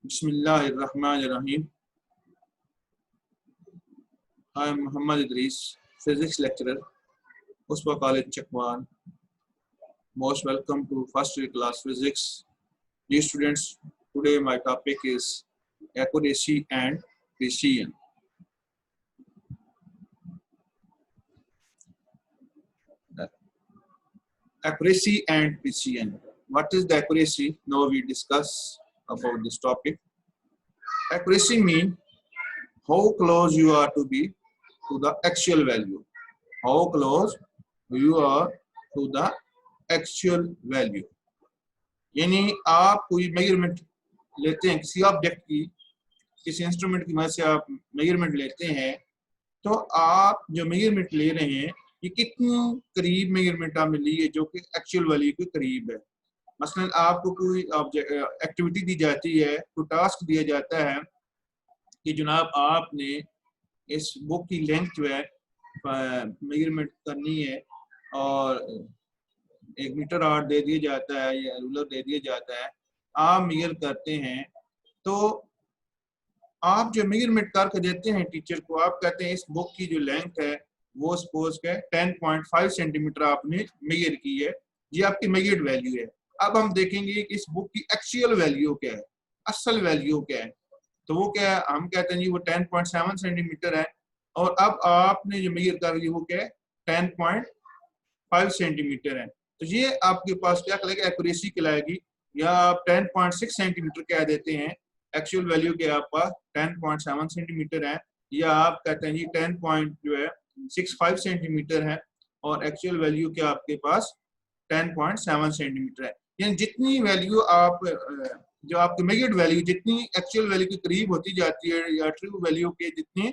Bismillahirrahmanirrahim. I am Muhammad Idris, physics lecturer, Uspa College, Chakwan. Most welcome to first year class physics. Dear students, today my topic is accuracy and precision. Accuracy and precision. What is the accuracy? Now we discuss about this topic. Accuracy means how close you are to be to the actual value. How close you are to the actual value. यानी आप कोई measurement लेते हैं किसी object की, किसी instrument की मदद से आप मेजरमेंट लेते हैं, तो आप जो मेजरमेंट ले रहे हैं ये कितनी करीब मेजरमेंट आपने ली है जो कि एक्चुअल वैल्यू के करीब है। मसलन आपको कोई एक्टिविटी दी जाती है, कोई टास्क दिया जाता है कि जनाब आपने इस बुक की लेंथ जो है मेजरमेंट करनी है और 1 मीटर आर्ट दे दिया जाता है या रूलर दे दिया जाता है, आप मेजर करते हैं। तो आप जो मेजरमेंट करके देते हैं टीचर को, आप कहते हैं इस बुक की जो लेंथ है वो सपोज के 10.5 सेंटीमीटर आपने मेजर की है, ये आपकी मेजर्ड वैल्यू है। अब हम देखेंगे कि इस बुक की एक्चुअल वैल्यू क्या है, असल वैल्यू क्या है। तो वो क्या है, हम कहते हैं जी वो 10.7 सेंटीमीटर है और अब आपने जो मेजर कर ली वो क्या है 10.5 सेंटीमीटर है। तो ये आपके पास क्या कहलाएगा, एक्यूरेसी कहलाएगी। या आप 10.6 सेंटीमीटर कह देते हैं, एक्चुअल वैल्यू के आप पास 10.7 सेंटीमीटर है, या आप कहते हैं जी 10.65 सेंटीमीटर है और एक्चुअल वैल्यू के आपके पास 10.7 सेंटीमीटर है। यानी जितनी वैल्यू आप जो आपकी मेजर्ड वैल्यू जितनी एक्चुअल वैल्यू के करीब होती जाती है या ट्रू वैल्यू के जितनी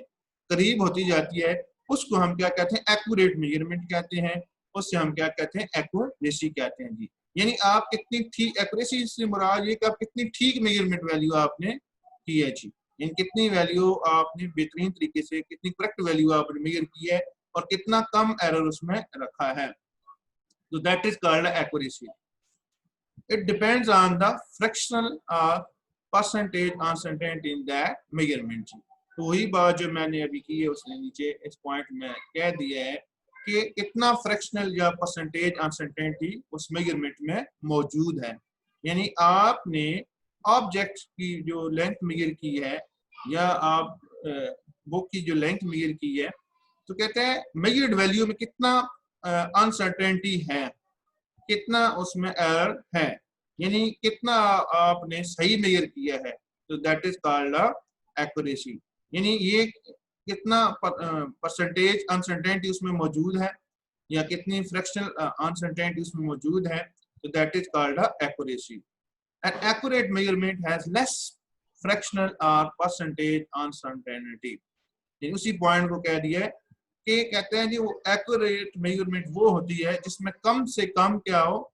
करीब होती जाती है, उसको हम क्या कहते हैं, एक्यूरेट मेजरमेंट कहते हैं। उससे हम क्या कहते हैं, एक्यूरेसी कहते हैं जी। यानी आप कितनी ठीक, एक्यूरेसी से मुराद ये कि आप कितनी ठीक मेजरमेंट वैल्यू आपने की है जी, यानी कितनी वैल्यू आपने बेहतरीन तरीके से, कितनी करेक्ट वैल्यू आपने मेजर की है और कितना कम एरर उसमें रखा है। तो that is called accuracy. It depends on the fractional or percentage uncertainty in that measurement। तो वही बात जो मैंने अभी की है उसने नीचे इस पॉइंट में कह दिया है कि कितना फ्रैक्शनल या परसेंटेज अनसर्टेनिटी उस मेजरमेंट में मौजूद है। यानी आपने ऑब्जेक्ट की जो लेंथ मेजर की है या आप बुक की जो लेंथ मेजर की है, तो कहते हैं मेजर्ड वैल्यू में कितना अनसर्टेनिटी है, कितना उसमें एरर है, यानी कितना आपने सही मेजर किया है। तो दैट इज कॉल्ड एक्यूरेसी। यानी ये कितना परसेंटेज अनसर्टेनिटी उसमें मौजूद है या कितनी फ्रैक्शनल अनसर्टेनिटी उसमें मौजूद है, तो that is called accuracy. An accurate measurement has less fractional और परसेंटेज अनसर्टेनिटी। उसी पॉइंट को कह दिया है कि कहते हैं जी वो एक्यूरेट मेजरमेंट वो होती है जिसमें कम से कम क्या हो,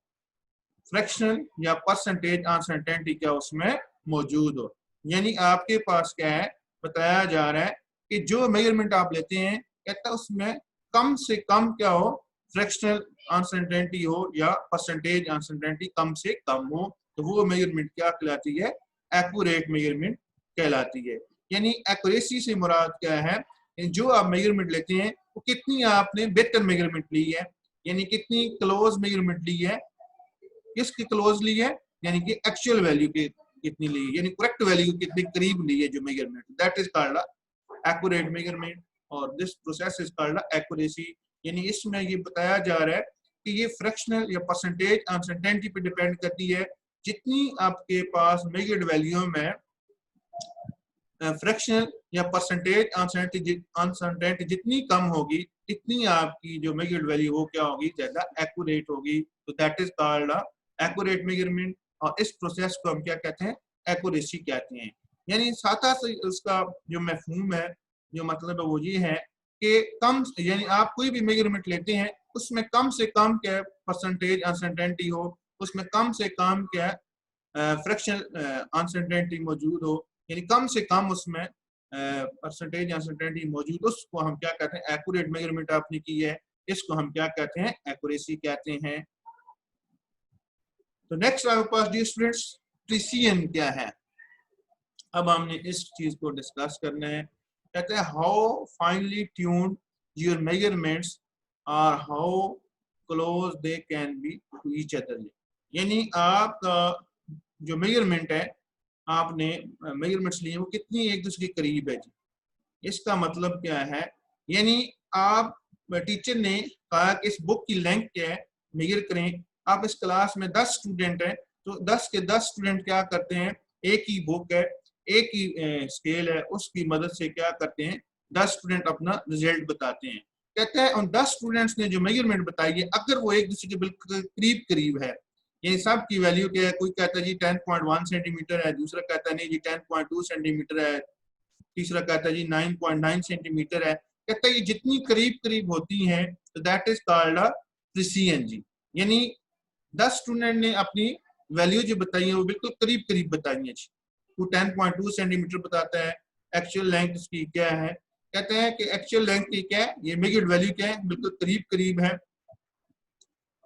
फ्रैक्शनल या परसेंटेज अनसर्टेनिटी क्या उसमें मौजूद हो। यानी आपके पास क्या है, बताया जा रहा है कि जो मेजरमेंट आप लेते हैं कहता है उसमें कम से कम क्या हो, फ्रैक्शनल अनसर्टेनिटी हो या परसेंटेज अनसर्टेनिटी कम से कम हो, तो वो मेजरमेंट क्या कहलाती है, एक्यूरेट मेजरमेंट कहलाती है। यानी एक्यूरेसी से मुराद क्या है, जो आप मेजरमेंट लेते हैं वो कितनी आपने बेहतर मेजरमेंट ली है, यानी कितनी क्लोज मेजरमेंट ली है, किसकी क्लोज ली है, यानी कि एक्चुअल वैल्यू की कितनी ली है, यानी करेक्ट वैल्यू कितनी करीब ली है जो measurement, that is called accurate measurement और this process is called accuracy. यानी इसमें ये बताया जा रहा है कि ये फ्रैक्शनल या परसेंटेज अनसर्टेनिटी पे डिपेंड करती है। जितनी आपके पास मेजर्ड वैल्यू में फ्रैक्शनल या परसेंटेज अनसर्टेनिटी जितनी कम होगी, इतनी आपकी जो मेजर्ड वैल्यू वो क्या होगी, ज्यादा एक्यूरेट होगी। तो that is called accurate measurement और इस प्रोसेस को हम क्या कहते हैं, एक्यूरेसी कहते हैं। यानी साथ से उसका जो मफहूम है, जो मतलब है वो ये है कि कम, यानी आप कोई भी मेजरमेंट लेते हैं उसमें कम से कम क्या परसेंटेज अनसर्टेनिटी हो, उसमें कम से कम क्या फ्रैक्शनल अनसर्टेनिटी मौजूद हो, यानी कम से कम उसमें परसेंटेज अनसर्टेनिटी मौजूद, उसको हम क्या कहते हैं, एक्यूरेट मेजरमेंट आपने की है, इसको हम क्या कहते हैं, एक्यूरेसी कहते हैं। तो नेक्स्ट आपके पास डियर स्टूडेंट्स, प्रिसीजन क्या है। अब हमने इस चीज को डिस्कस करना है। कहते हैं how finely tuned your measurements और how close they can be to each other. यानी आपका जो मेजरमेंट है, आपने मेजरमेंट्स लिए वो कितनी एक दूसरे के करीब है जी। इसका मतलब क्या है, यानी आप टीचर ने कहा कि इस बुक की लेंथ क्या है, मेजर करें। आप इस क्लास में 10 स्टूडेंट हैं, तो 10 के 10 स्टूडेंट क्या करते हैं, एक ही बुक है, एक ही स्केल है, उसकी मदद से क्या करते हैं, 10 स्टूडेंट अपना रिजल्ट बताते हैं। कहते हैं उन 10 स्टूडेंट्स ने जो मेजरमेंट बताई है, अगर वो एक दूसरे के बिल्कुल करीब करीब है, ये सब की वैल्यू क्या है, कोई कहता है जी 10.1 सेंटीमीटर है, दूसरा कहता है नहीं जी 10.2 सेंटीमीटर है, तीसरा कहता है जी 9.9 सेंटीमीटर है। कहता है ये जितनी करीब करीब होती हैं तो that is called a precision जी। यानी 10 स्टूडेंट ने अपनी वैल्यू जो बताई है वो बिल्कुल करीब करीब बताई है जी। वो 10.2 सेंटीमीटर बताता है, एक्चुअल लेंथ उसकी क्या है, कहते हैं कि एक्चुअल लेंथ की क्या है, ये मेजर्ड वैल्यू क्या है, बिल्कुल करीब करीब है।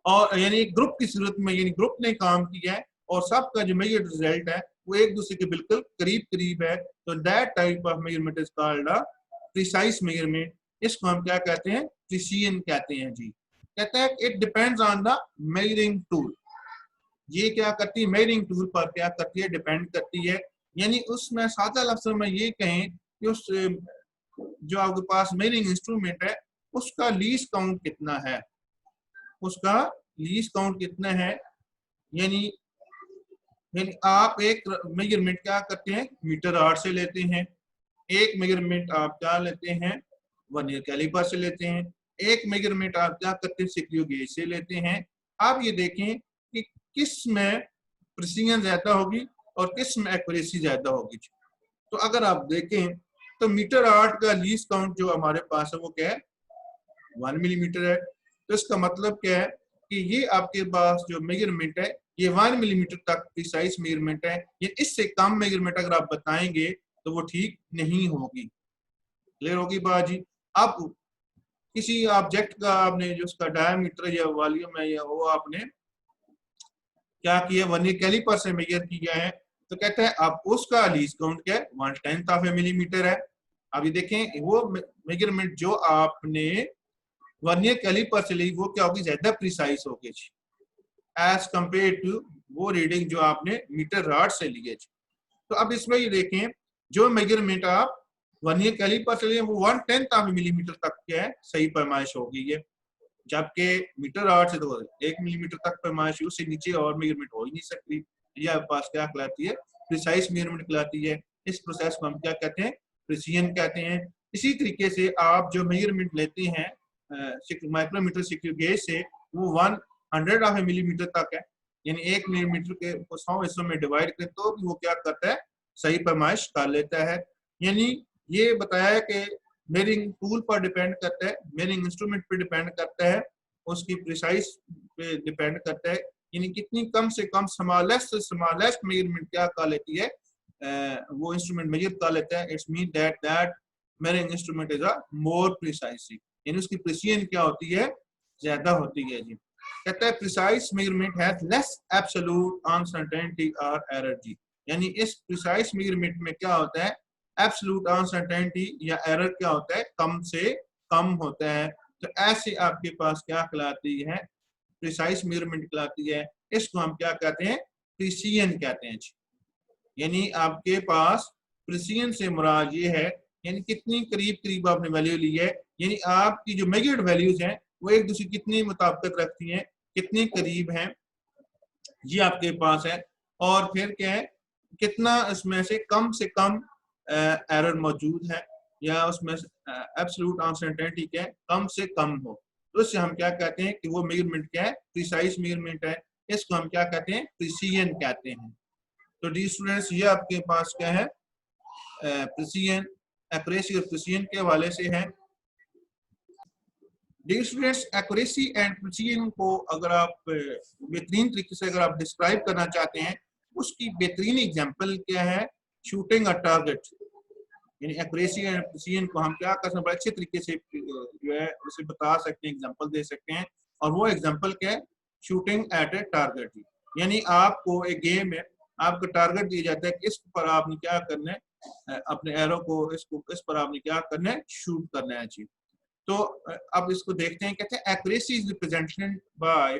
और यानी ग्रुप की सूरत में, यानी ग्रुप ने काम किया है और सबका जो मेजर्ड रिजल्ट है वो एक दूसरे के बिल्कुल करीब करीब है, तो that type of measurement is called a precise measurement. इसको हम क्या कहते हैं, प्रिसीजन कहते हैं जी। कहते हैं it depends on the measuring tool. ये क्या करती है, मेजरिंग टूल पर क्या करती है, डिपेंड करती है। यानी उसमें सादा लफ्जों में ये कहें कि उस जो आपके पास मेजरिंग इंस्ट्रूमेंट है उसका लीस्ट काउंट कितना है, उसका लीस्ट काउंट कितना है। यानी यानी आप एक मेजरमेंट क्या करते हैं, मीटर आर्ट से लेते हैं, एक मेजरमेंट आप क्या लेते हैं, वर्नियर कैलिपर से लेते हैं, एक मेजरमेंट आप क्या करते हैं, स्क्रू गेज से लेते हैं। आप ये देखें कि किस में प्रिसीजन ज्यादा होगी और किस में एक्यूरेसी ज्यादा होगी। तो अगर आप देखें तो मीटर आर्ट का लीस्ट काउंट जो हमारे पास है वो क्या है, 1 मिलीमीटर है। तो इसका मतलब क्या है कि ये आपके पास जो मेजरमेंट है ये 1 मिलीमीटर तक प्रिसाइज मेजरमेंट है। ये इससे कम मेजरमेंट अगर आप बताएंगे तो वो ठीक नहीं होगी। क्लियर होगी बात जी। अब किसी ऑब्जेक्ट का आपने जो उसका डायमीटर या वॉल्यूम है या वो आपने क्या किया, वर्नियर कैलिपर से मेजर किया है, तो कहते हैं अब उसका लीस्ट काउंट क्या है, 1/10 ऑफ ए मिलीमीटर है। अभी देखें वो मेजरमेंट जो आपने वर्नियर कैलिपर से ली वो क्या होगी, ज्यादा प्रिसाइज होगी एज कंपेयर टू वो रीडिंग जो आपने मीटर रॉड से ली है। तो अब इसमें ये देखें जो मेजरमेंट आप वर्नियर कैलिपर से लिए वो 1/10 ऑफ मिलीमीटर तक क्या है, सही पैमाइश होगी ये, जबकि मीटर आर्ट से तो 1 मिलीमीटर तक पैमाइश, उससे नीचे और मेजरमेंट हो ही नहीं सकती। ये आपके पास क्या कहलाती है, प्रिसाइज मेजरमेंट कहलाती है। इस प्रोसेस को हम क्या कहते हैं, प्रिसीजन कहते हैं। इसी तरीके से आप जो मेजरमेंट लेते हैं माइक्रोमीटर स्क्रू गेज से, वो 100 ऑफ मिलीमीटर तक है, यानी 1 मिलीमीटर के 100 हिस्सों में डिवाइड करें तो भी वो क्या करता है, सही पैमाइश कर लेता है। यानी ये बताया कि मेजरिंग टूल पर डिपेंड करता है, मेजरिंग इंस्ट्रूमेंट पे डिपेंड करता है, उसकी प्रिसाइज पे डिपेंड करता है, यानी कितनी कम से कम स्मॉलेस्ट मेजरमेंट क्या कर लेती है, वो इंस्ट्रूमेंट मेजर कर लेता है। It's mean that measuring instrument is a more precise, यानी उसकी प्रिसीजन क्या होती है, ज्यादा होती है जी। कहता है precise measurement has less absolute uncertainty और एरर जी। यानी इस प्रिसाइज मेजरमेंट में क्या होता है, एब्सोल्यूट अनसर्टेनिटी या एरर क्या होता है, कम से कम होता है। तो ऐसे आपके पास क्या कहलाती है, प्रिसाइज मेजरमेंट कहलाती है। इसको हम क्या कहते हैं, प्रिसीजन कहते हैं। यानी आपके पास प्रिसीजन से मुराद ये है, यानी कितनी करीब करीब आपने वैल्यू ली है, यानी आपकी जो मेजर्ड वैल्यूज हैं वो एक दूसरे कितनी मुताबिकत रखती हैं, कितने करीब हैं, ये आपके पास है। और फिर क्या है, कितना इसमें से कम एरर मौजूद है, या उसमें एब्सोल्यूट अनसर्टेनिटी क्या है, कम से कम हो। तो इससे हम क्या कहते हैं कि वो मेजरमेंट क्या है, प्रिसाइज मेजरमेंट है। इसको हम क्या कहते हैं, प्रिसीजन कहते हैं। तो डी स्टूडेंट्स ये आपके पास क्या है, प्रिसीजन, एक्यूरेसी और प्रिसीजन के हवाले से है। Dear students, accuracy and precision को अगर आप बेहतरीन तरीके से अगर आप डिस्क्राइब करना चाहते हैं, उसकी बेहतरीन एग्जांपल क्या है, शूटिंग अ टारगेट। यानी एक्यूरेसी एंड प्रिसीजन को हम क्या कर सकते हैं, अच्छे तरीके से जो है उसे बता सकते हैं, एग्जांपल दे सकते हैं। और वो एग्जांपल क्या है, शूटिंग एट ए टारगेट। यानी आपको एक गेम है, आपको टारगेट दिया जाता है कि इस पर आपने क्या करना है, अपने एरो को इस पर आपने क्या करना है, शूट करना है जी। तो अब इसको देखते हैं, कहते हैं accuracy is represented by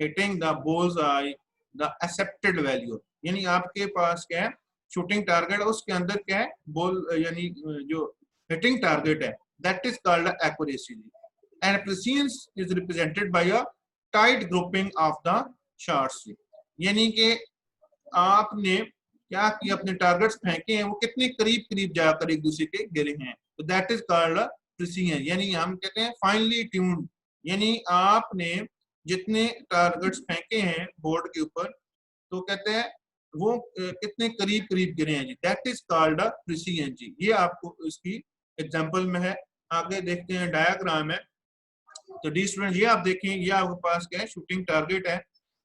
hitting the bull's eye the accepted value. यानी आपके पास क्या है, शूटिंग टारगेट, उसके अंदर क्या है, बॉल यानी जो हिटिंग टारगेट है, that is called accuracy. And precision is represented bye a tight grouping of the shots. यानी कि आपने क्या किया, अपने टारगेट्स फेंके हैं, वो कितने करीब करीब जाकर एक दूसरे के गिरे हैं, तो दैट इज कॉल्ड प्रिसीजन। यानी हम कहते हैं फाइनली ट्यून्ड, यानी आपने जितने टारगेट्स फेंके हैं बोर्ड के ऊपर, तो कहते हैं वो कितने करीब करीब गिरे हैं जी, दैट इज कॉल्ड प्रिसीजन जी। ये आपको इसकी एग्जांपल में है। आगे देखते हैं डायग्राम है। तो डी स्टूडेंट, ये आप देखें, ये आपके पास क्या है, शूटिंग टारगेट है।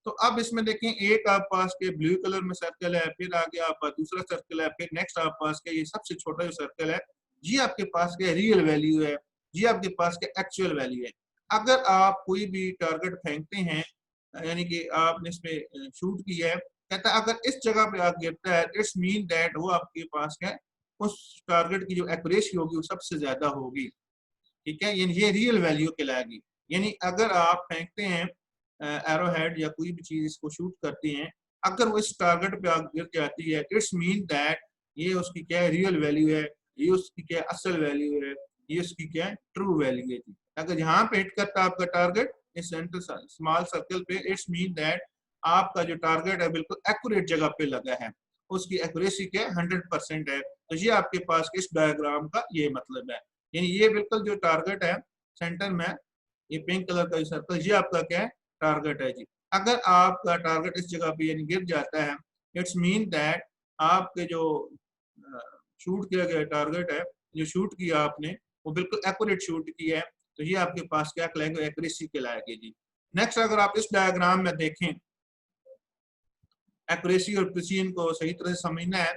तो अब इसमें देखें, एक आप पास के ब्लू कलर में सर्कल है, फिर आगे आप दूसरा सर्कल है, फिर नेक्स्ट आप पास के ये सबसे छोटा जो सर्कल है, ये आपके पास के रियल वैल्यू है, ये आपके पास के एक्चुअल वैल्यू है। अगर आप कोई भी टारगेट फेंकते हैं, यानी कि आपने इसमें शूट किया है, कहता है अगर इस जगह पे आप गिरता है, इट्स मीन दैट वो आपके पास है, उस टारगेट की जो एक्यूरेसी होगी वो सबसे ज्यादा होगी। ठीक है, यानी ये रियल वैल्यू कहलाएगी। यानी अगर आप फेंकते हैं एरो हेड या कोई भी चीज इसको शूट करते हैं, अगर वो इस टारगेट पे आग गिर जाती है, इट्स मीन दैट ये उसकी क्या है, रियल वैल्यू है, ये उसकी क्या है, असल वैल्यू है, ये उसकी क्या है, ट्रू वैल्यू है। अगर यहाँ पे हिट करता है आपका टारगेट इस सेंटर स्मॉल सर्कल पे, इट्स मीन दैट आपका जो टारगेट है बिल्कुल एक्यूरेट जगह पे लगा है, उसकी एक्यूरेसी क्या 100% है। तो ये आपके पास इस डायग्राम का ये मतलब है। यानी ये बिल्कुल जो टारगेट है सेंटर में, ये पिंक कलर का सर्कल, ये आपका क्या है, टारगेट है जी। अगर आपका टारगेट इस जगह पे यानी गिर जाता है, इट्स मीन दैट आपके जो शूट किया गया टारगेट है, जो शूट किया आपने, वो बिल्कुल एक्यूरेट शूट किया है, तो ये आपके पास क्या कहलाएगा, एक्यूरेसी कहलाएगी जी। नेक्स्ट अगर आप इस डायग्राम में देखें, एक्यूरेसी और प्रिसीजन को सही तरह से समझना है,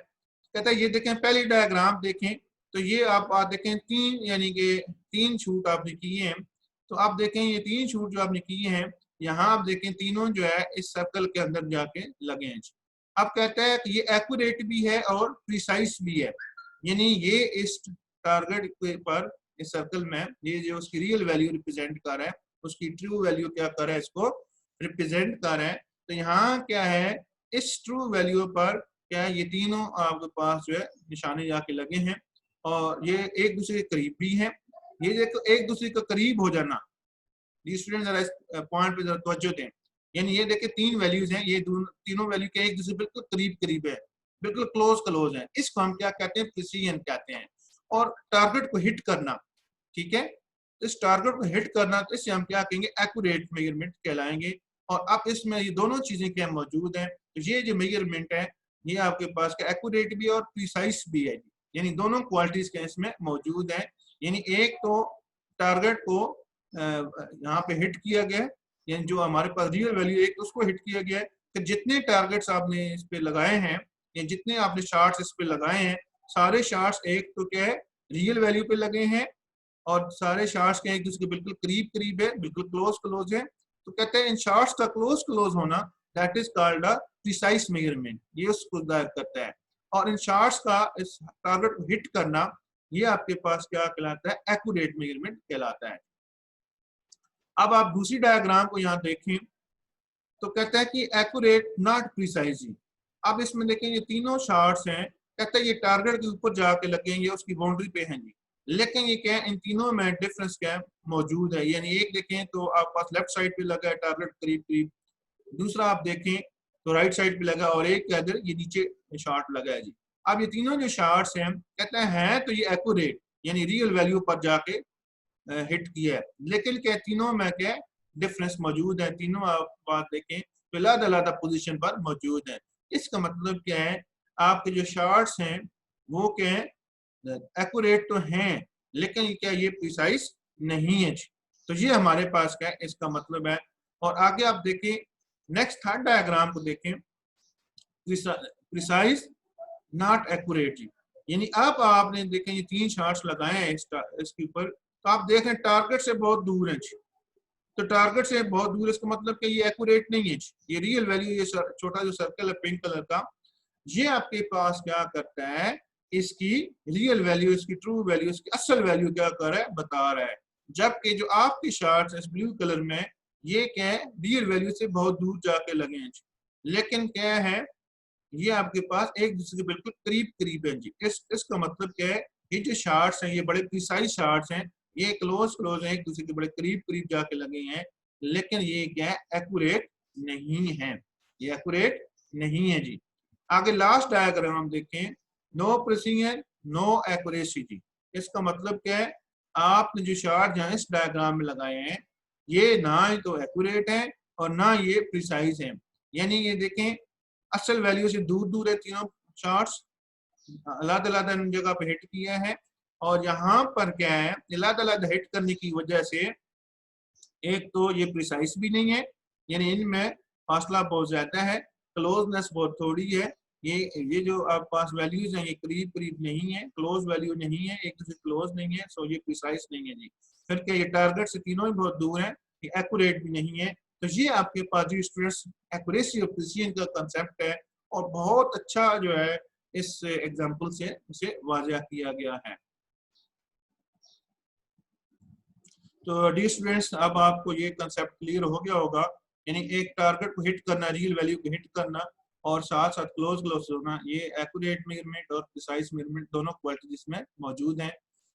कहता है ये देखें, पहली डायग्राम देखें, तो ये आप देखें तीन, यानी कि तीन शूट आपने किए हैं। तो आप देखें ये तीन शूट जो आपने किए हैं, यहाँ आप देखें तीनों जो है इस सर्कल के अंदर जाके लगे हैं। अब कहता है कि ये एक्यूरेट भी है और प्रिसाइज भी है, यानी ये इस टारगेट पर इस सर्कल में ये जो उसकी रियल वैल्यू रिप्रेजेंट कर रहा है, उसकी ट्रू वैल्यू क्या कर रहा है, इसको रिप्रेजेंट कर रहा है। तो यहाँ क्या है, इस ट्रू वैल्यू पर क्या है, ये तीनों आपके पास जो है निशाने जाके लगे हैं, और ये एक दूसरे के करीब भी हैं। ये देखो एक दूसरे के करीब हो जाना, स्टूडेंट जरा इस पॉइंट पे जरा तवज्जो दें। यानी ये देखिए तीन वैल्यूज हैं, ये तीनों वैल्यू के एक दूसरे बिल्कुल करीब करीब है, बिल्कुल क्लोज है। इसको हम क्या कहते हैं, प्रिसीजन कहते हैं। और टारगेट को हिट करना, ठीक है, इस टारगेट को हिट करना, तो इससे हम क्या कहेंगे, एक्यूरेट मेजरमेंट कहलाएंगे। और अब इसमें ये दोनों चीजें क्या मौजूद हैं, तो ये जो मेजरमेंट है, ये आपके पास का एक्यूरेट भी और प्रिसाइज भी है, यानी दोनों क्वालिटीज के इसमें मौजूद है। यानी एक तो टारगेट को यहाँ पे हिट किया गया है, यानी जो हमारे पास रियल वैल्यू एक तो उसको हिट किया गया है, कि जितने टारगेट्स आपने इस पे लगाए हैं या जितने आपने शॉट्स इस पे लगाए हैं, सारे शॉट्स एक तो क्या है, रियल वैल्यू पे लगे हैं, और सारे शॉट्स के एक दूसरे के बिल्कुल करीब करीब है, बिल्कुल क्लोज है। तो कहते हैं इन शॉट्स का क्लोज होना, that is called a precise measurement, ये उसको जाहिर करता है। और इन शॉट्स का इस टारगेट को हिट करना, ये आपके पास क्या कहलाता है, एक्यूरेट मेजरमेंट कहलाता है। अब आप दूसरी डायग्राम को यहाँ देखें, तो कहता है कि एक्यूरेट नॉट प्रिसाइज। अब इसमें देखें ये तीनों शॉट्स हैं, कहता है ये टारगेट के ऊपर जाके लगेंगे, उसकी बाउंड्री पे हैं जी, लेकिन ये क्या है, इन तीनों में डिफरेंस क्या मौजूद है। यानी एक देखें तो आप पास लेफ्ट साइड पे लगा है टारगेट करीब करीब, दूसरा आप देखें तो राइट साइड पे लगा, और एक के अंदर ये नीचे शॉट लगा है जी। अब ये तीनों जो शॉट्स हैं, कहते हैं तो ये एक्यूरेट यानी रियल वैल्यू पर जाके हिट किया है, लेकिन क्या तीनों में क्या डिफरेंस मौजूद है, तीनों आप बात देखें तो अलग अलग पोजीशन पर मौजूद है। इसका मतलब क्या है, आपके जो शॉट्स हैं वो क्या है, एक्यूरेट तो हैं, लेकिन क्या ये प्रिसाइज नहीं है। तो ये हमारे पास क्या है, इसका मतलब है। और आगे आप देखें, नेक्स्ट थर्ड डायग्राम को देखें, प्रिसाइज नॉट एक्यूरेट जी। यानी अब आपने देखें ये तीन शॉट्स लगाए हैं इसके ऊपर, तो आप देख रहे हैं टारगेट से बहुत दूर है। तो टारगेट से बहुत दूर, इसका मतलब कि ये एक्यूरेट नहीं है, ये रियल वैल्यू, ये छोटा जो सर्कल है पिंक कलर का, ये आपके पास क्या करता है, इसकी रियल वैल्यू, इसकी ट्रू वैल्यू, इसकी असल वैल्यू क्या कर रहा है, बता रहा है। जबकि जो आपकी चार्ट इस ब्लू कलर में, ये क्या है, रियल वैल्यू से बहुत दूर जाके लगे हैं जी। लेकिन क्या है, ये आपके पास एक दूसरे के बिल्कुल करीब करीब है जी। इसका मतलब क्या है, ये जो शार्ट्स हैं ये बड़े प्रिसाइज शार्ट्स हैं, ये क्लोज क्लोज हैं, एक दूसरे के बड़े करीब करीब जाके लगे हैं, लेकिन ये क्या है, एक्यूरेट नहीं है, ये एक्यूरेट नहीं है जी। आगे लास्ट डायग्राम हम देखें, नो प्रिसीजन नो एक्यूरेसी जी। इसका मतलब क्या है, आपने जो शार्ट जहां इस डायग्राम में लगाए हैं, ये ना ही तो एक्यूरेट है और ना ये प्रिसाइज है। यानी ये देखें, असल वैल्यू से दूर दूर है तीनों चार्ट्स, अलग अलग जगह पे हिट किया है, और यहाँ पर क्या है, अलग अलग हिट करने की वजह से एक तो ये प्रिसाइज भी नहीं है, यानी इनमें फासला बहुत ज्यादा है, क्लोजनेस बहुत थोड़ी है, ये जो आप पास वैल्यूज हैं ये करीब करीब नहीं है, क्लोज वैल्यू नहीं है, एक दूसरे क्लोज नहीं है, सो ये प्रिसाइज नहीं है जी। फिर क्या, ये टारगेट से तीनों ही बहुत दूर है, ये एक्यूरेट भी नहीं है। तो ये आपके पास जो स्टूडेंट्स एक्यूरेसी और प्रिसीजन का कंसेप्ट है, और बहुत अच्छा जो है इस एग्जाम्पल से इसे वाज़ह किया गया है। तो डी स्टूडेंट्स, अब आपको ये कंसेप्ट क्लियर हो गया होगा, यानी एक टारगेट को हिट करना, रियल वैल्यू को हिट करना, और साथ साथ क्लोज क्लोज होना, ये एक्यूरेट मेजरमेंट और प्रिसाइज मेजरमेंट दोनों क्वालिटीज इसमें मौजूद हैं।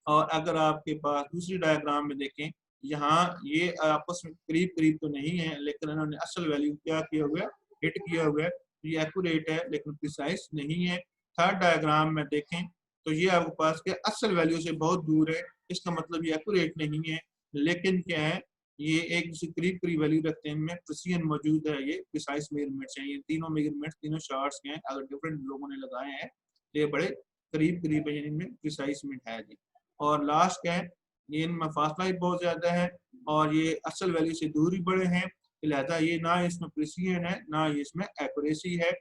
और अगर आपके पास दूसरी डायग्राम में देखें, यहाँ ये आपस में करीब करीब तो नहीं है, लेकिन इन्होंने असल वैल्यू क्या किया हुआ है, हिट किया हुआ है, ये एक्यूरेट है लेकिन प्रिसाइज नहीं है। थर्ड डायग्राम में देखें तो ये आपके पास के असल वैल्यू से बहुत दूर है, इसका मतलब ये एक्यूरेट नहीं है, लेकिन क्या है, ये एक दूसरे करीब करीब वैल्यू रखते हैं, इनमें प्रिसीजन मौजूद है, ये प्रिसाइज मेजरमेंट्स हैं, ये तीनों मेजरमेंट्स तीनों चार्ट्स के हैं, अगर डिफरेंट लोगों ने लगाए हैं तो ये बड़े करीब करीब है, इनमें प्रिसाइजमेंट है जी। और लास्ट क्या है, ये इनमें फासला ही बहुत ज्यादा है, और ये असल वैल्यू से दूर ही बड़े हैं, लिहाजा ये ना इसमें प्रिसीजन है ना ये इसमें एक्यूरेसी है।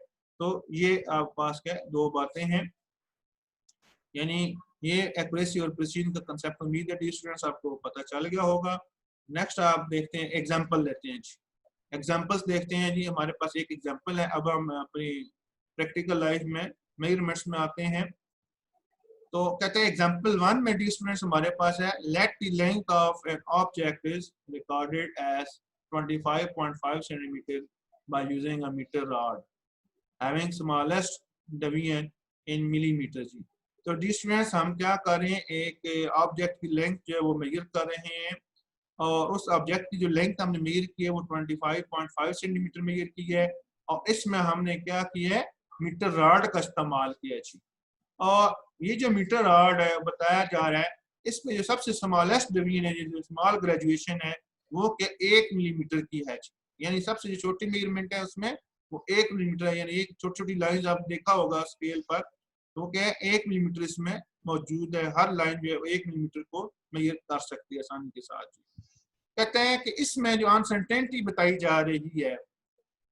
तो ये आप पास क्या दो बातें हैं, यानी ये एक्यूरेसी और प्रिसीजन का कंसेप्ट, उम्मीद है स्टूडेंट्स आपको पता चल गया होगा। नेक्स्ट आप देखते हैं, एग्जांपल लेते हैं जी, एग्जांपल्स देखते हैं जी। हमारे पास एक एग्जांपल है, अब हम अपनी प्रैक्टिकल लाइफ में मेजरमेंट्स में आते हैं। तो कहते हैं एग्जांपल 1 में डी स्टूडेंट्स हमारे पास है, let the length of an object is recorded as 25.5 centimetre by using a metre rod having smallest division in millimetre जी। तो डी स्टूडेंट्स हम क्या कर रहे हैं, एक ऑब्जेक्ट की लेंथ जो है वो मेजर कर रहे हैं, और उस ऑब्जेक्ट की जो लेंथ हमने मेजर की है वो 25.5 सेंटीमीटर मेजर की है, और इसमें हमने क्या किया है, मीटर रॉड का इस्तेमाल किया जी। और ये जो मीटर रॉड है बताया जा रहा है, इसमें जो सबसे स्मॉलेस्ट डिवीजन है, जो स्मॉल ग्रेजुएशन है, वो क्या 1 मिलीमीटर की है, यानी सबसे जो छोटी मेजरमेंट है उसमें वो 1 मिलीमीटर है, यानी एक छोटी छोटी लाइन आप देखा होगा स्केल पर, तो क्या है 1 मिलीमीटर इसमें मौजूद है, हर लाइन जो है 1 मिलीमीटर को मेजर कर सकती है आसानी के साथ। कहते हैं कि इसमें जो अनसर्टेनिटी बताई जा रही है,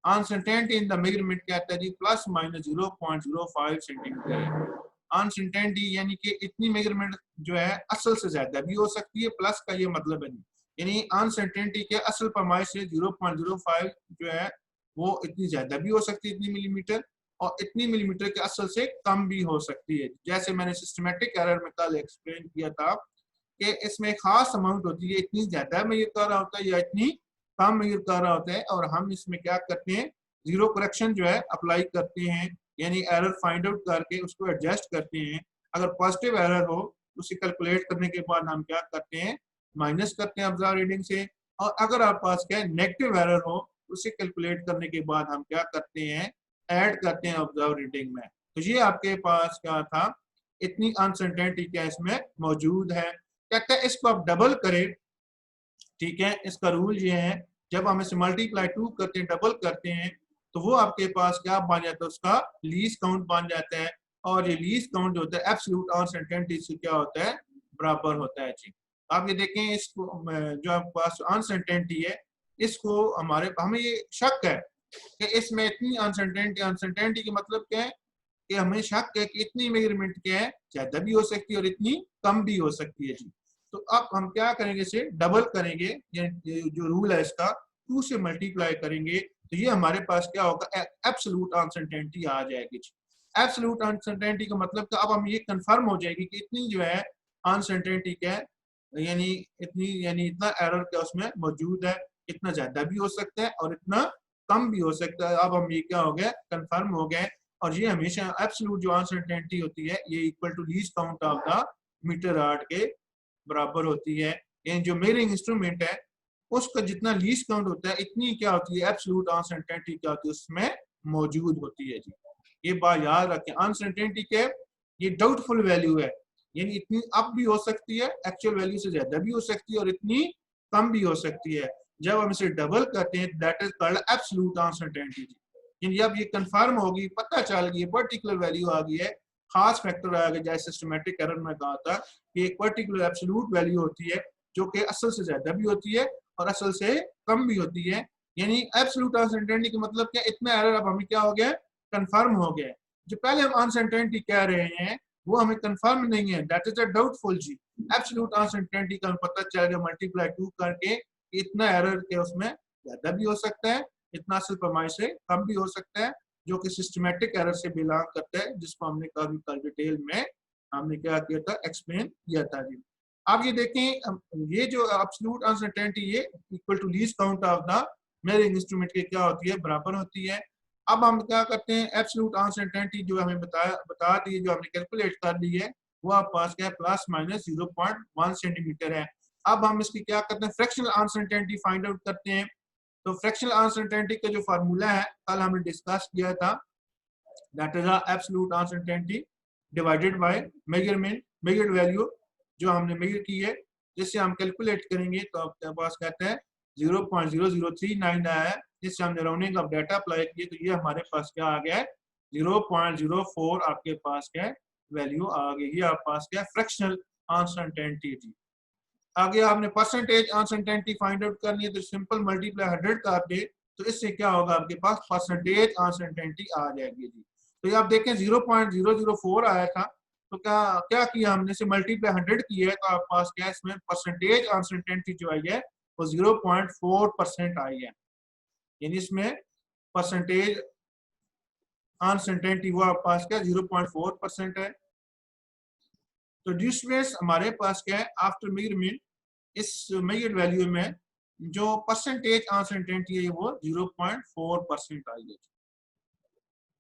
अनसर्टेनिटी इन द मेजरमेंट कहता है जी प्लस माइनस 0.05 सेंटीमीटर। अनसर्टेनिटी यानी कि इतनी मेजरमेंट जो है असल से ज्यादा भी हो सकती है, प्लस का ये मतलब है नहीं, यानी अनसर्टेनिटी के असल पैमाइश से 0.05 जो है वो इतनी ज्यादा भी हो सकती है, इतनी मिलीमीटर, और इतनी मिलीमीटर के असल से कम भी हो सकती है। जैसे मैंने सिस्टमेटिक एरर में कल एक्सप्लेन किया था कि इसमें एक खास अमाउंट होती है, इतनी ज्यादा मेजर कर रहा होता है या इतनी कम मेजर कर रहा होता है, और हम इसमें क्या करते हैं, जीरो करेक्शन जो है अप्लाई करते हैं, यानी एरर फाइंड आउट करके उसको एडजस्ट करते हैं। अगर पॉजिटिव एरर हो उसे कैलकुलेट करने के बाद हम क्या करते हैं, माइनस करते हैं ऑब्जर्व रीडिंग से, और अगर आप पास क्या नेगेटिव एरर हो उसे कैलकुलेट करने के बाद हम क्या करते हैं, ऐड करते हैं ऑब्जर्व रीडिंग में। तो ये आपके पास क्या था, इतनी अनसर्टेनिटी क्या इसमें मौजूद है। कहते हैं इसको आप डबल करें, ठीक है, इसका रूल ये है, जब हम इसे मल्टीप्लाई 2 करते हैं, डबल करते हैं, तो वो आपके पास क्या बन जाता है, उसका लीस्ट काउंट बन जाता है, और ये लीस्ट काउंट जो होता है एब्सोल्यूट अनसर्टेनिटी से क्या होता है, बराबर होता है जी। आप ये देखें, इसको जो आपके पास अनसर्टेनिटी है, इसको हमें ये शक है कि इसमें इतनी अनसर्टेनिटी, अनसर्टेनिटी का मतलब क्या है कि हमें शक है कि इतनी मेजरमेंट क्या है, ज्यादा भी हो सकती है और इतनी कम भी हो सकती है जी। तो अब हम क्या करेंगे, इसे डबल करेंगे, ये जो रूल है इसका 2 से मल्टीप्लाई करेंगे, तो ये हमारे पास क्या होगा, एब्सोल्यूट अनसर्टेनिटी आ जाएगी। एब्सोल्यूट अनसर्टेनिटी का मतलब कि अब हम ये कंफर्म हो जाएगी कि इतनी जो है अनसर्टेनिटी क्या है, यानी इतना एरर क्या उसमें मौजूद है, इतना ज्यादा भी हो सकता है और इतना कम भी हो सकता है। अब हम ये क्या हो गया, कंफर्म हो गए। और ये हमेशा एब्सोल्यूट जो अनसर्टेनिटी होती है ये equal to least count of the meter art के बराबर होती है। यानी जो मेजरिंग इंस्ट्रूमेंट है उसका जितना लीस्ट काउंट होता है इतनी क्या होती है एब्सोल्यूट अनसर्टेनिटी क्या होती है उसमें मौजूद होती है जी। ये बात याद रखें, अनसर्टेनिटी के ये डाउटफुल वैल्यू है, यानी इतनी अप भी हो सकती है, एक्चुअल वैल्यू से ज्यादा भी हो सकती है और इतनी कम भी हो सकती है। जब हम इसे डबल करते हैं that is called absolute uncertainty. यानी जब ये कंफर्म होगी, पता चल गई, पर्टिकुलर वैल्यू आ गई है, खास फैक्टर आ गया, जैसे सिस्टमैटिक एरर में कहा था कि एक पर्टिकुलर एब्सोल्यूट वैल्यू होती है जो कि असल से ज्यादा भी होती है और असल से कम भी होती है। यानी एब्सोल्यूट अनसर्टेनिटी का मतलब क्या, इतना एरर अब हमें क्या हो गया, कंफर्म हो गया। जो पहले हम अनसर्टेनिटी कह रहे हैं वो हमें कंफर्म नहीं है, दैट इज अ डाउटफुल जी। एब्सोल्यूट अनसर्टेनिटी का पता चल गया मल्टीप्लाई 2 करके इतना एरर के उसमें ज्यादा भी हो सकता है, इतना असल पैमाइश से कम भी हो सकता है, जो कि सिस्टमैटिक एरर से बिलोंग करता है, जिसको हमने काफी कल डिटेल में हमने क्या किया था, एक्सप्लेन किया था जी। आप ये देखें, ये जो एब्सोल्यूट अनसर्टेनिटी ये equal to least count of the measuring instrument के क्या होती है, बराबर होती है। अब हम क्या करते हैं, एब्सोल्यूट अनसर्टेनिटी जो हमें बता दी, जो हमने कैलकुलेट कर ली है, वो आप पास क्या है, प्लस माइनस 0.1 सेंटीमीटर है। अब हम इसकी क्या करते हैं, फ्रैक्शनल अनसर्टेनिटी फाइंड आउट करते हैं। तो फ्रैक्शनल अनसर्टेनिटी का जो फार्मूला है कल हमने डिस्कस किया था, that is absolute uncertainty divided by measured value जो हमने मेजर की है, जिससे हम कैलकुलेट करेंगे तो आपके पास कहते हैं 0.0039 आया है। जिससे हमने राउंडिंग ऑफ डाटा अप्लाई किए तो ये हमारे पास क्या आ गया है, 0.04 आपके पास क्या है वैल्यू आ गई। ये आपके पास क्या है, फ्रैक्शनल अनसर्टेनिटी। आगे आपने परसेंटेज अनसर्टेनिटी फाइंड आउट करनी है तो सिंपल मल्टीप्लाई 100 कर दे तो इससे क्या होगा, आपके पास परसेंटेज अनसर्टेनिटी आ जाएगी जी। तो ये आप देखें 0.004 आया था, तो क्या क्या किया हमने, से मल्टीप्लाई 100 किया है, तो आपके पास क्या है, इसमें परसेंटेज अनसर्टेनिटी जो आई है वो 0.4% आई है। यानी इसमें परसेंटेज अनसर्टेनिटी वो आपके पास क्या 0.4% है। तो डिस्टेंस हमारे पास क्या है, आफ्टर मेजरमेंट इस मेजर्ड वैल्यू में जो परसेंटेज अनसर्टेनिटी है वो 0.4% आई है।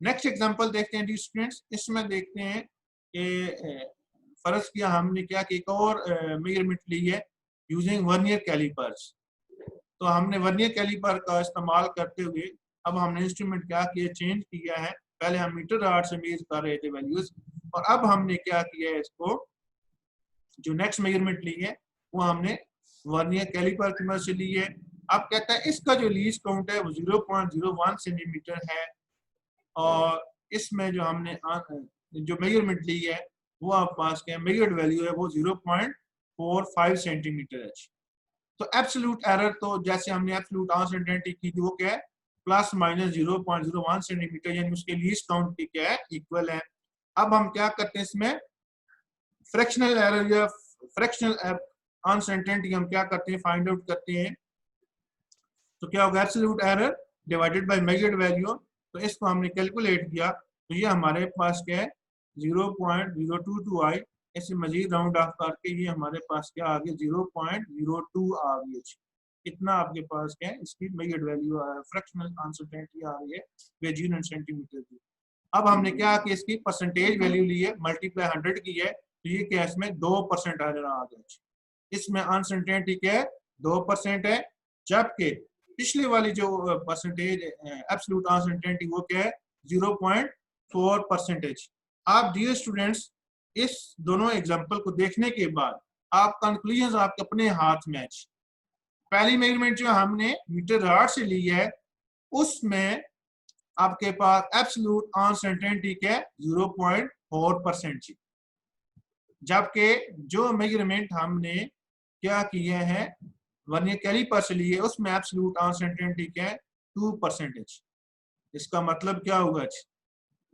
नेक्स्ट एग्जांपल देखते हैं स्टूडेंट्स, इसमें देखते हैं कि फर्ज किया हमने क्या कि एक और मेजरमेंट ली है यूजिंग वर्नियर कैलिपर्स। तो हमने वर्नियर कैलिपर का इस्तेमाल करते हुए अब हमने इंस्ट्रूमेंट क्या किया, चेंज किया है। पहले हम मीटर आर्ट से मेजर कर रहे थे वैल्यूज, और अब हमने क्या किया है, इसको जो नेक्स्ट मेजरमेंट ली है वो हमने वर्नियर कैलिपर की मदद से ली है। अब कहता है इसका जो लीस्ट काउंट है वो 0.01 सेंटीमीटर है, और इसमें जो हमने जो मेजरमेंट ली है वो आपके पास क्या मेजर्ड वैल्यू है वो 0.45 सेंटीमीटर है। तो एब्सोल्यूट एरर तो जैसे हमने एब्सोल्यूट अनसर्टेनिटी की थी वो क्या है, प्लस माइनस 0.01 सेंटीमीटर, यानी उसके लीस्ट काउंट की क्या है, इक्वल है। अब हम क्या करते हैं, इसमें फ्रैक्शनल एरर या फ्रैक्शनल अनसर्टेनिटी हम क्या करते हैं, फाइंड आउट करते हैं। तो क्या होगा, absolute error divided by measured value. तो इसको हमने कैलकुलेट किया तो ये हमारे पास क्या है 0.022 आई। ऐसे मजीद राउंड ऑफ करके ये हमारे पास क्या आ गया 0.02 आ गई। इतना आपके पास क्या है इसकी मेजर्ड वैल्यू फ्रैक्शनल अनसर्टेनिटी आ रही है 0 सेंटीमीटर की। अब हमने क्या कि इसकी परसेंटेज वैल्यू ली है, मल्टीप्लाई 100 की है, तो ये क्या इसमें 2% आ गया। इसमें अनसर्टेनिटी क्या है 2% है, जबकि पिछले वाली जो परसेंटेज एब्सोल्यूट अनसर्टेनिटी वो क्या है 0.4%। आप डियर स्टूडेंट्स इस दोनों एग्जांपल को देखने के बाद आप कंक्लूजन आपके अपने हाथ में। पहली मेजरमेंट जो हमने मीटर आर्ट से ली है उसमें आपके पास एब्सोल्यूट अनसर्टेनिटी के 0.4%, जबकि जो मेजरमेंट हमने क्या किए हैं वर्नियर कैलिपर से लिए उसमें एब्सोल्यूट अनसर्टेनिटी के 2%। इसका मतलब क्या होगा,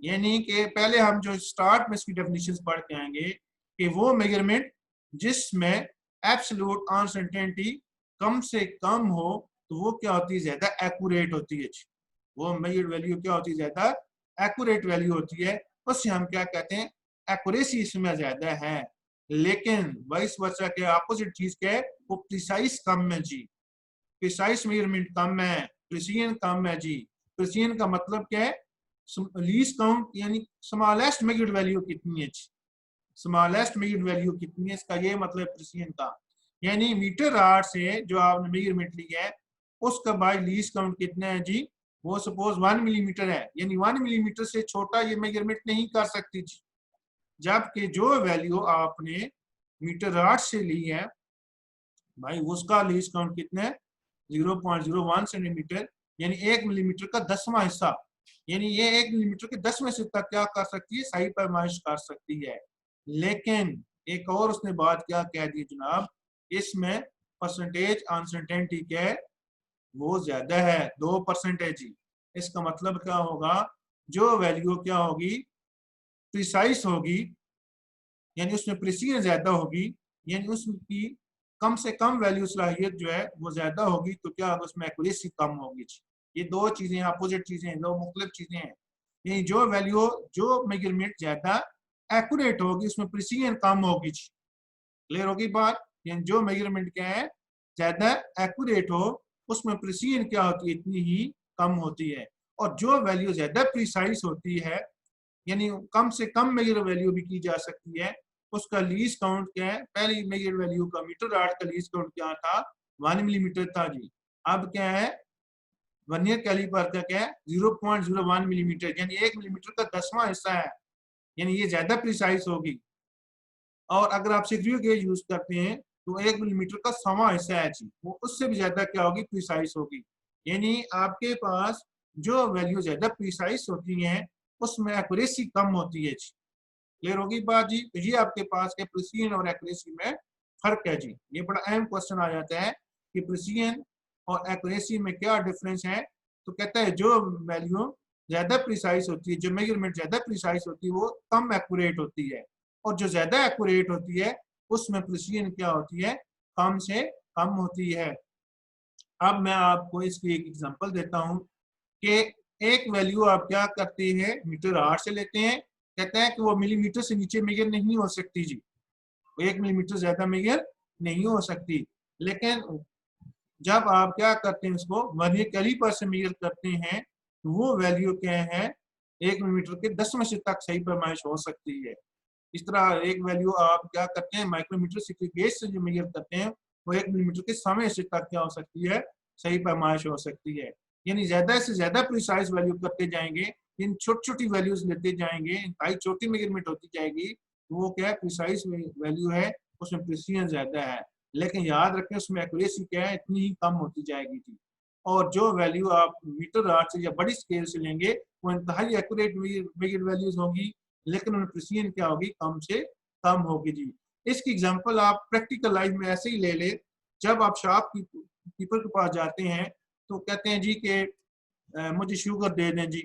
यानी कि पहले हम जो स्टार्ट में इसकी डेफिनेशन पढ़ के आएंगे कि वो मेजरमेंट जिसमें एब्सोल्यूट अनसर्टेनिटी कम से कम हो तो वो क्या होती है, ज्यादा एक्यूरेट होती है। वो मेजर्ड वैल्यू क्या होती है, ज्यादा एक्यूरेट वैल्यू होती है। उससे हम क्या कहते हैं, एक्यूरेसी इसमें ज्यादा है। लेकिन वाइस वर्सा के अपोजिट चीज क्या है, वो प्रिसाइज कम है जी, प्रिसाइज मेजरमेंट कम है, प्रिसीजन कम है जी। प्रिसीजन का मतलब क्या है, लीस्ट काउंट यानी स्मॉलेस्ट मेजर्ड वैल्यू कितनी है, स्मॉलेस्ट मेजर्ड वैल्यू कितनी है, इसका ये मतलब प्रिसीजन का। यानी मीटर राड से जो आपने मेजरमेंट लिया है उसका बाय लीस्ट काउंट कितना है जी, वो सपोज 1 मिलीमीटर है, यानी 1 मिलीमीटर से छोटा ये मेजरमेंट नहीं कर सकती जी। जबकि जो वैल्यू आपने मीटर राड से ली है भाई उसका लीस्ट काउंट कितना है, 0.01 सेंटीमीटर, यानी 1 मिलीमीटर का 10वां हिस्सा, यानी ये 1 मिलीमीटर के 10वें हिस्से तक क्या कर सकती है, सही पैमाइश कर सकती है। लेकिन एक और उसने बात क्या कह दी जनाब, इसमें परसेंटेज अनसर्टेनिटी क्या है, वो ज्यादा है, 2% है जी। इसका मतलब क्या होगा, जो वैल्यू क्या होगी, प्रिसाइज होगी, यानी उसमें प्रिसीजन ज्यादा होगी, यानी उसकी कम से कम वैल्यू सलाहियत जो है वो ज्यादा होगी, तो क्या होगा, उसमें एक्यूरेसी कम होगी जी। ये दो चीजें अपोजिट चीजें हैं, दो मुख्तलिफ चीजें हैं। यानी जो वैल्यू, जो मेजरमेंट ज्यादा एक्यूरेट होगी उसमें प्रिसीजन कम होगी जी। क्लियर होगी बात, यानी जो मेजरमेंट क्या है ज्यादा एक्यूरेट हो उसमें प्रिसीजन क्या होती है, इतनी ही कम होती है। और जो वैल्यू ज्यादा प्रिसाइज होती है, यानी कम से कम मेजर वैल्यू भी की जा सकती है, उसका लीस्ट काउंट क्या है, पहली मेजर वैल्यू का मीटर राड का लीस्ट काउंट क्या था, 1 मिलीमीटर था जी। अब क्या है, वर्नियर कैलिपर का क्या है, 0.01 मिलीमीटर, यानी 1 मिलीमीटर का 10वां हिस्सा है, यानी ये ज्यादा प्रिसाइज होगी। और अगर आप सिक्रियो गेज यूज करते हैं तो 1 मिलीमीटर का 100वां हिस्सा है जी, वो उससे भी ज्यादा क्या होगी, प्रिसाइज होगी। यानी आपके पास जो वैल्यू ज्यादा प्रिसाइज होती है उसमें एक्यूरेसी कम होती है जी। क्लियर होगी बात जी, तो ये आपके पास है प्रिसीजन और एक्यूरेसी में फर्क है जी। ये बड़ा अहम क्वेश्चन आ जाता है कि प्रिसीजन और एक्यूरेसी में क्या डिफरेंस है। तो कहता है जो वैल्यू ज्यादा प्रिसाइज होती है, जो मेजरमेंट ज्यादा प्रिसाइज होती है वो कम एक्यूरेट होती है, और जो ज्यादा एक्यूरेट होती है उसमें प्रिसीजन क्या होती है, कम से कम होती है। अब मैं आपको इसकी एक एग्जांपल देता हूं कि एक वैल्यू आप क्या करते हैं, मीटर राड से लेते हैं, कहते हैं कि वो मिलीमीटर से नीचे मेजर नहीं हो सकती जी, वो 1 मिलीमीटर ज्यादा मेजर नहीं हो सकती। लेकिन जब आप क्या करते हैं, उसको वर्नियर कैलिपर से मेजर करते हैं तो वो वैल्यू क्या है, 1 मिलीमीटर के 10वें हिस्से तक सही पैमाइश हो सकती है। इस तरह एक वैल्यू आप क्या करते हैं, माइक्रोमीटर से गेज से जो मेजर करते हैं वो 1 मिलीमीटर के 100वें हिस्से तक क्या हो सकती है, सही पैमाइश हो सकती है। यानी ज्यादा से ज्यादा प्रिसाइज वैल्यू करते जाएंगे, इन छोटी छोटी वैल्यूज लेते जाएंगे, इंतहाई छोटी मेजरमेंट होती जाएगी, तो वो क्या है, प्रिसाइज वैल्यू है, उसमें प्रिसीजन ज्यादा है। लेकिन याद रखें उसमें एक्यूरेसी क्या है, इतनी ही कम होती जाएगी थी। और जो वैल्यू आप मीटर राड से या बड़ी स्केल से लेंगे वो इंतहाई एक्यूरेट मेजर वैल्यूज होगी, लेकिन उनमें प्रिसीजन क्या होगी, कम से कम होगी जी। इसकी एग्जांपल आप प्रैक्टिकल लाइफ में ऐसे ही ले ले, जब आप शॉप कीपर के पास जाते हैं तो कहते हैं जी कि मुझे शुगर दे दें जी,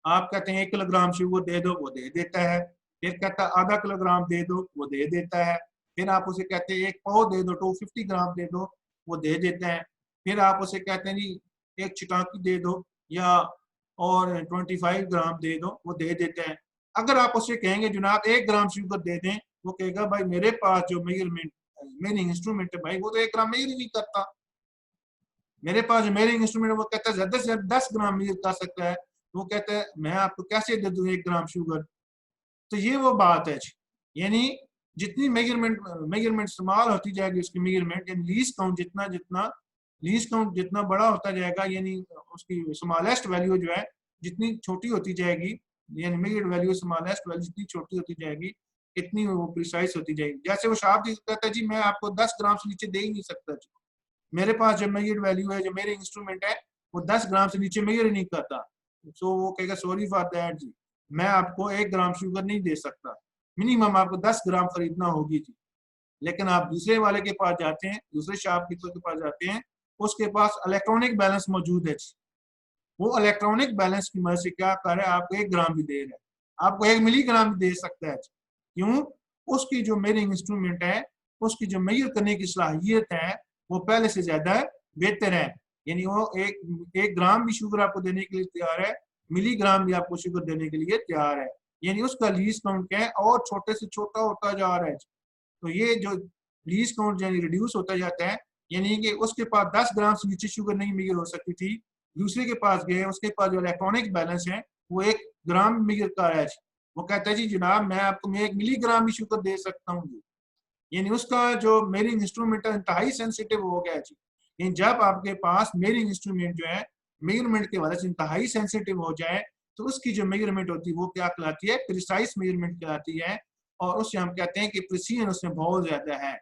आप कहते हैं 1 किलोग्राम शुगर दे दो, वो दे देता है। फिर कहता है आधा किलोग्राम दे दो, वो दे देता है। फिर आप उसे कहते हैं 1 पाव दे दो, 250 ग्राम दे दो, वो दे देता है। फिर आप उसे कहते हैं जी 1 चिटाकी दे दो या और 25 ग्राम दे दो, वो दे देते हैं। अगर आप उसे कहेंगे जनाब 1 ग्राम शुगर दे दें, वो कहेगा भाई मेरे पास जो मेजरमेंट मेजरिंग इंस्ट्रूमेंट है भाई वो तो 1 ग्राम मेजर ही नहीं करता, मेरे पास जो मेजरिंग इंस्ट्रूमेंट है वो कहता है ज्यादा से ज्यादा 10 ग्राम मेजर कर सकता है, वो कहता है मैं आपको कैसे दे दूं 1 ग्राम शुगर। तो ये वो बात है, यानी जितनी मेजरमेंट इस्तेमाल होती जाएगी उसकी मेजरमेंट, यानी लीस्ट काउंट जितना बड़ा होता जाएगा, यानी उसकी स्मॉलेस्ट वैल्यू जो है जितनी छोटी होती जाएगी, यानी मेजर्ड वैल्यू स्मॉलेस्ट वैल्यू जितनी छोटी होती जाएगी इतनी वो प्रिसाइज होती जाएगी। जैसे वो शार्प कहता है जी मैं आपको 10 ग्राम से नीचे दे ही नहीं सकता जी, मेरे पास जो मेजर्ड वैल्यू है, जो मेरे इंस्ट्रूमेंट है वो 10 ग्राम से नीचे मेजर ही नहीं करता। सो वो कहेगा सॉरी फॉर दैट जी, मैं आपको 1 ग्राम शुगर नहीं दे सकता, मिनिमम आपको 10 ग्राम खरीदना होगी जी। लेकिन आप दूसरे वाले के पास जाते हैं, दूसरे शॉपकीपर के पास जाते हैं, उसके पास इलेक्ट्रॉनिक बैलेंस मौजूद है जी, वो इलेक्ट्रॉनिक बैलेंस की मदद से क्या कर रहा है, आपको 1 ग्राम भी दे रहा है, आपको 1 मिलीग्राम भी दे सकता है। क्यों, उसकी जो मेजरिंग इंस्ट्रूमेंट है, उसकी जो मेजर करने की सलाहियत है वो पहले से ज्यादा बेहतर है। यानी वो एक ग्राम भी शुगर आपको देने के लिए तैयार है, मिलीग्राम भी आपको शुगर देने के लिए तैयार है। यानी उसका लीज काउंट क्या है और छोटे से छोटा होता जा रहा है। तो ये जो लीज काउंट यानी रिड्यूस होता जाता है, यानी कि उसके पास 10 ग्राम से नीचे शुगर नहीं मेजर हो सकती थी, दूसरे के पास गए, उसके पास जो इलेक्ट्रॉनिक बैलेंस है वो 1 ग्राम मेजर का है। वो कहता है जी जनाब मैं आपको 1 मिलीग्राम भी शुगर दे सकता हूँ जी। यानी उसका जो मेजरिंग इंस्ट्रूमेंट है इंतहाई सेंसिटिव हो गया जी। यानी जब आपके पास मेजरिंग इंस्ट्रूमेंट जो है मेजरमेंट के वजह से इंतहाई सेंसिटिव हो जाए तो उसकी जो मेजरमेंट होती है वो क्या कहलाती है, प्रिसाइज मेजरमेंट कहलाती है। और उससे हम कहते हैं कि प्रिसीजन उसमें बहुत ज्यादा है।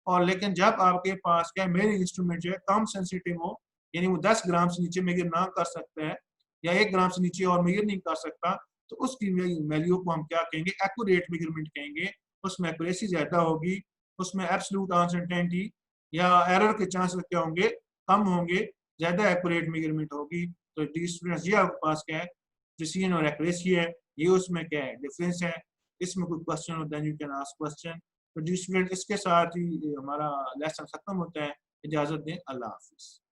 और लेकिन जब आपके पास क्या मेजरिंग इंस्ट्रूमेंट जो है कम सेंसिटिव हो, यानी वो 10 ग्राम से नीचे मेजर ना कर सकता है या 1 ग्राम से नीचे और मेजर नहीं कर सकता, तो उसकी वैल्यू को हम क्या कहेंगे, एक्यूरेट मेजरमेंट कहेंगे। उसमें एक्यूरेसी ज्यादा होगी, उसमें एब्सोल्यूट अनसर्टेनिटी या एरर के चांसेस क्या होंगे, कम होंगे, ज्यादा एक्यूरेट मेजरमेंट होगी। तो डिफरेंस ये आपके पास क्या है, प्रिसीजन और एक्यूरेसी है, ये उसमें क्या है डिफरेंस है। इसमें कोई क्वेश्चन हो then you can ask question. तो जी स्टूडेंट इसके साथ ही हमारा लेसन खत्म होता है। इजाजत दें, अल्लाह हाफिज।